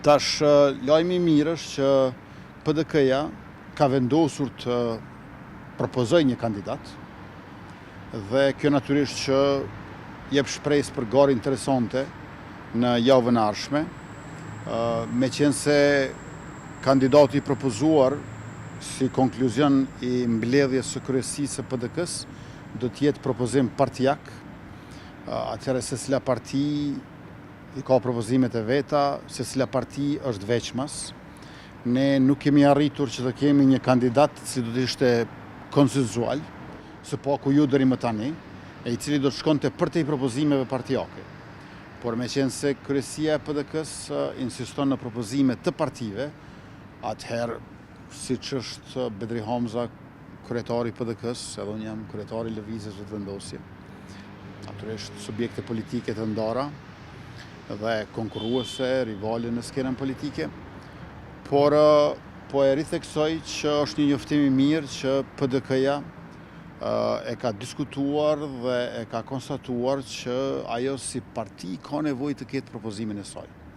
Tash, lajmi I mirë është që PDK-ja ka vendosur të propozoj një kandidat dhe kjo natyrisht që jep shpresë për garë interesante në javën e ardhshme, meqense kandidati I propozuar si konkluzion I mbledhjes së kryesisë së PDK-s do të jetë propozim partijak. Atëherë secila parti I ka propozimet e veta, secila parti është veçmas. Ne nuk kemi arritur që të kemi një kandidat si do të ishte konsenzual, së paku ju deri më tani, I cili do të shkonte përtej propozimeve partijake. Por meqense kryesia e PDK-s insiston në propozime të partive, atëherë siç është Bedri Hamza, kryetari I PDK-s, edhe unë jam kryetari I Lëvizjes Vetëvendosje. Natyrisht subjekte politike të ndara dhe konkurruese, rivale në skenën politike, por po e ritheksoj që është një njoftim I mirë që PDK-ja e ka diskutuar dhe e ka konstatuar që ajo si parti ka nevojë të ketë propozimin e saj.